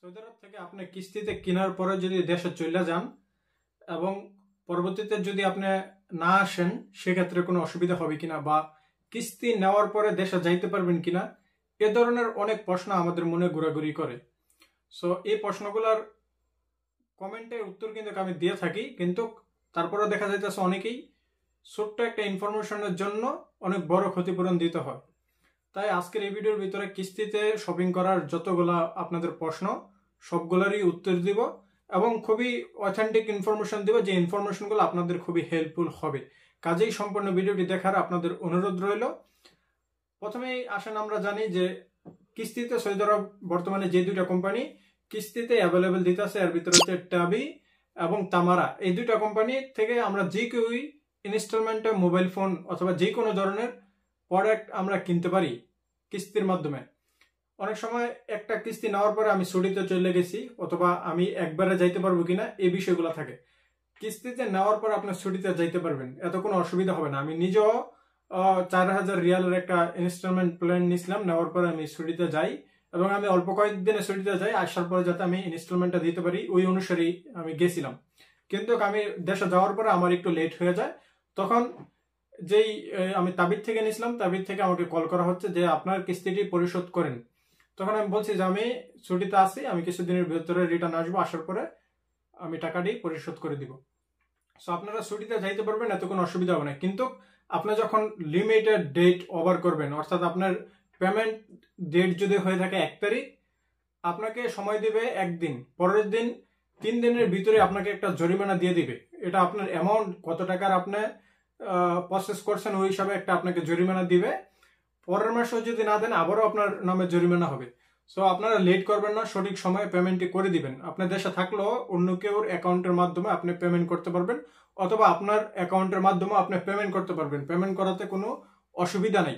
Saudi আরব থেকে আপনি কিস্তিতে কেনার পরে যদি দেশে চলে যান এবং পরবর্তীতে যদি আপনি না আসেন সেক্ষেত্রে কোনো অসুবিধা হবে কিনা বা কিস্তি নেওয়ার পরে দেশে যাইতে পারবেন কিনা এ ধরনের অনেক প্রশ্ন আমাদের মনে ঘোরাঘুরি করে। সো এই প্রশ্নগুলোর কমেন্টে উত্তর কিন্তু আমি দিয়ে থাকি, কিন্তু তারপরে দেখা যাইতেছে অনেকেই ছোট্ট একটা ইনফরমেশনের জন্য অনেক বড় ক্ষতিপূরণ দিতে হয়। তাই আজকের এই ভিডিওর ভিতরে কিস্তিতে শপিং করার যতগুলা আপনাদের প্রশ্ন সবগুলোরই উত্তর দিব এবং খুবই অথেন্টিক ইনফরমেশন দিব, যে ইনফরমেশনগুলো আপনাদের খুবই হেল্পফুল হবে। কাজেই সম্পূর্ণ ভিডিওটি দেখার আপনাদের অনুরোধ রইল। প্রথমেই আসেন আমরা জানি যে কিস্তিতে সৌদি আরব বর্তমানে যে দুইটা কোম্পানি কিস্তিতে অ্যাভেলেবেল দিতেছে, এর ভিতরে হচ্ছে টাবি এবং তামারা। এই দুইটা কোম্পানি থেকে আমরা যে কেউই ইনস্টলমেন্টে মোবাইল ফোন অথবা যে কোনো ধরনের প্রোডাক্ট আমরা কিনতে পারি কিস্তির মাধ্যমে। অনেক সময় একটা কিস্তি নেওয়ার পরে আমি ছুটিতে চলে গেছি অথবা আমি একবারে যাইতে পারবো কিনা এই বিষয়গুলো থাকে। কিস্তিতে নেওয়ার পর আপনার ছুটিতে যাইতে পারবেন, এত কোনো অসুবিধা হবে না। আমি নিজেও 4000 রিয়ালের একটা ইনস্টলমেন্ট প্ল্যান নিয়েছিলাম, নেওয়ার পরে আমি ছুটিতে যাই এবং আমি অল্প কয়েকদিনে ছুটিতে যাই, আসার পরে যাতে আমি ইনস্টলমেন্টটা দিতে পারি ওই অনুসারেই আমি গেছিলাম। কিন্তু আমি দেশে যাওয়ার পরে আমার একটু লেট হয়ে যায়, তখন যেই আমি তাবিদ থেকে নিয়েছিলাম তাবিদ থেকে আমাকে কল করা হচ্ছে যে আপনার কিস্তিটি পরিশোধ করেন। তখন আমি বলছি যে আমি ছুটিতে আসি, আমি কিছুদিনের ভিতরে রিটার্ন আসবো, আসার পরে আমি টাকাটি পরিশোধ করে দিব। সো আপনারা ছুটিতে যাইতে পারবেন, এত কোনো অসুবিধা হবে না। কিন্তু আপনি যখন লিমিটেড ডেট ওভার করবেন, অর্থাৎ আপনার পেমেন্ট ডেট যদি হয়ে থাকে 1 তারিখ, আপনাকে সময় দিবে 1 দিন, পরের দিন 3 দিনের ভিতরে আপনাকে একটা জরিমানা দিয়ে দিবে। এটা আপনার অ্যামাউন্ট কত টাকার আপনি প্রসেস করছেন ওই হিসাবে একটা আপনাকে জরিমানা দিবে। পরের মাসেও যদি না দেন আবারও আপনার নামে জরিমানা হবে। সো আপনারা লেট করবেন না, সঠিক সময়ে পেমেন্টটি করে দিবেন। আপনার দেশে থাকলেও অন্য কেউর অ্যাকাউন্টের মাধ্যমে আপনি পেমেন্ট করতে পারবেন অথবা আপনার অ্যাকাউন্টের মাধ্যমে আপনি পেমেন্ট করতে পারবেন, পেমেন্ট করাতে কোনো অসুবিধা নেই।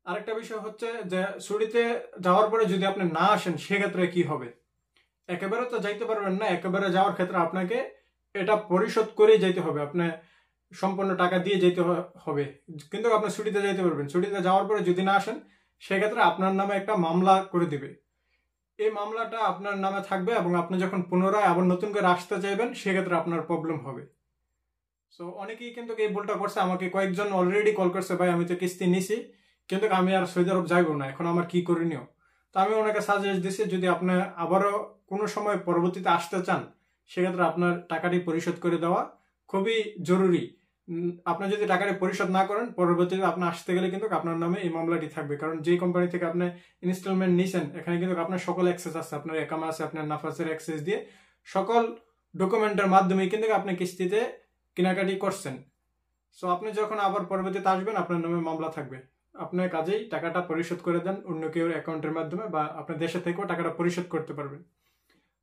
আরেকটা বিষয় হচ্ছে যে ছুটিতে যাওয়ার পরে যদি আপনি না আসেন সেক্ষেত্রে কি হবে। একেবারে তো যাইতে পারবেন না, একেবারে যাওয়ার ক্ষেত্রে আপনাকে এটা পরিশোধ করেই যাইতে হবে, আপনি সম্পূর্ণ টাকা দিয়ে যেতে হবে। কিন্তু আপনি ছুটিতে যাইতে পারবেন। ছুটিতে যাওয়ার পরে যদি না আসেন সেক্ষেত্রে আপনার নামে একটা মামলা করে দিবে। এই মামলাটা আপনার নামে থাকবে এবং আপনি যখন পুনরায় আবার নতুন করে আসতে চাইবেন সেক্ষেত্রে আপনার প্রবলেম হবে। সো অনেকেই কিন্তু এই ভুলটা করছে, আমাকে কয়েকজন অলরেডি কল করছে, ভাই আমি তো কিস্তি নিছি কিন্তু আমি আর সৌদি আরব যাইব না, এখন আমার কি করণীয়। তো আমি ওনাকে সাজেস্ট দিছি যদি আপনি আবারও কোনো সময় পরবর্তীতে আসতে চান সেক্ষেত্রে আপনার টাকাটি পরিশোধ করে দেওয়া খুবই জরুরি। আপনি যদি টাকাটি পরিশোধ না করেন পরবর্তীতে আপনি আসতে গেলে কিন্তু আপনার নামে এই মামলাটি থাকবে, কারণ যে কোম্পানি থেকে আপনি ইনস্টলমেন্ট নিছেন এখানে কিন্তু আপনার সকল অ্যাক্সেস আছে, আপনার একামা আছে, আপনার নাফাসের অ্যাক্সেস দিয়ে সকল ডকুমেন্টের মাধ্যমে কিন্তু আপনি কিস্তিতে কেনাকাটি করছেন। সো আপনি যখন আবার পরবর্তীতে আসবেন আপনার নামে মামলা থাকবে। আপনার কাজেই টাকাটা পরিশোধ করে দেন অন্য কেউ অ্যাকাউন্টের মাধ্যমে বা আপনার দেশে থেকেও টাকাটা পরিশোধ করতে পারবেন।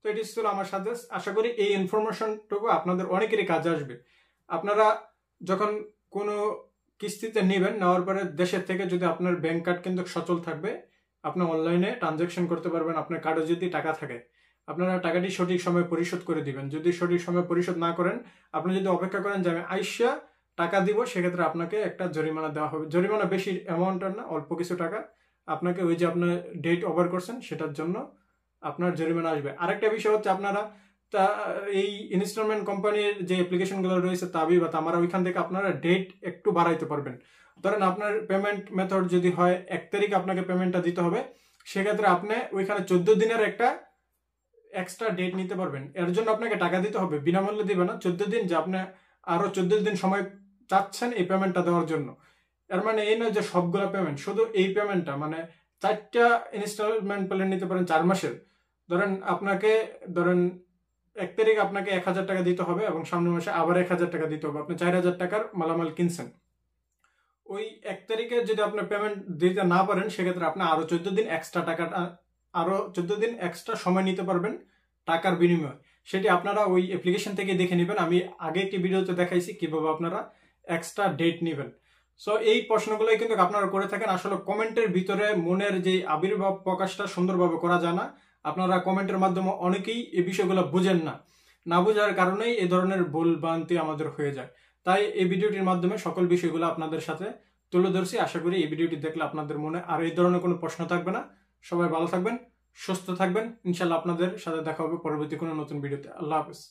তো এটি ছিল আমার সাজেস্ট। আশা করি এই ইনফরমেশনটুকু আপনাদের অনেকেরই কাজে আসবে। আপনারা যখন কোনো কিস্তিতে নেবেন, নেওয়ার পরে দেশের থেকে যদি আপনার ব্যাংক কার্ড কিন্তু সচল থাকবে, আপনি অনলাইনে ট্রানজ্যাকশন করতে পারবেন। আপনার কার্ডে যদি টাকা থাকে আপনারা টাকাটি সঠিক সময়ে পরিশোধ করে দিবেন। যদি সঠিক সময়ে পরিশোধ না করেন, আপনি যদি অপেক্ষা করেন যে আমি আইসা টাকা দিব, সেক্ষেত্রে আপনাকে একটা জরিমানা দেওয়া হবে। জরিমানা বেশি অ্যামাউন্টের না, অল্প কিছু টাকা আপনাকে ওই যে আপনার ডেট ওভার করছেন সেটার জন্য আপনার জরিমানা আসবে। আরেকটা বিষয় হচ্ছে আপনারা এই ইনস্টলমেন্ট কোম্পানির যে অ্যাপ্লিকেশনগুলো রয়েছে তাবি বা তামারা, ওইখান থেকে আপনারা ডেট একটু বাড়াইতে পারবেন। ধরেন আপনার পেমেন্ট মেথড যদি হয় 1 তারিখ আপনাকে পেমেন্টটা দিতে হবে, সেক্ষেত্রে আপনি ওইখানে 14 দিনের একটা এক্সট্রা ডেট নিতে পারবেন। এর জন্য আপনাকে টাকা দিতে হবে, বিনামূল্যে দিবে না, 14 দিন, যে আপনি আরো 14 দিন সময় চাচ্ছেন এই পেমেন্টটা দেওয়ার জন্য। এর মানে এই নয় যে সবগুলো পেমেন্ট, শুধু এই পেমেন্টটা, মানে 4টা ইনস্টলমেন্ট প্ল্যান নিতে পারেন 4 মাসের। ধরেন 1 তারিখ আপনাকে 1000 টাকা দিতে হবে এবং সামনের মাসে আবার 1000 টাকা দিতে হবে। আপনি 4000 টাকার মালামাল কিনছেন, ওই 1 তারিখে যদি আপনি পেমেন্ট দিতে না পারেন সেক্ষেত্রে আপনি আরো 14 দিন এক্সট্রা টাকাটা, আরো 14 দিন এক্সট্রা সময় নিতে পারবেন টাকার বিনিময়ে। সেটি আপনারা ওই অ্যাপ্লিকেশন থেকে দেখে নেবেন। আমি আগে একটি ভিডিওতে দেখাইছি কিভাবে আপনারা এক্সট্রা ডেট নেবেন। সো এই প্রশ্নগুলোই কিন্তু আপনারা করে থাকেন। আসলে কমেন্টের ভিতরে মনের যে আবির্ভাব প্রকাশটা সুন্দরভাবে করা যায় না। আপনারা কমেন্টের মাধ্যমে অনেকেই এই বিষয়গুলো বুঝেন না, না বোঝার কারণেই এই ধরনের ভুল ভ্রান্তি আমাদের হয়ে যায়। তাই এই ভিডিওটির মাধ্যমে সকল বিষয়গুলো আপনাদের সাথে তুলে ধরছি। আশা করি এই ভিডিওটি দেখলে আপনাদের মনে আর এই ধরনের কোনো প্রশ্ন থাকবে না। সবাই ভালো থাকবেন, সুস্থ থাকবেন। ইনশাল্লাহ আপনাদের সাথে দেখা হবে পরবর্তী কোনো নতুন ভিডিওতে। আল্লাহ হাফেজ।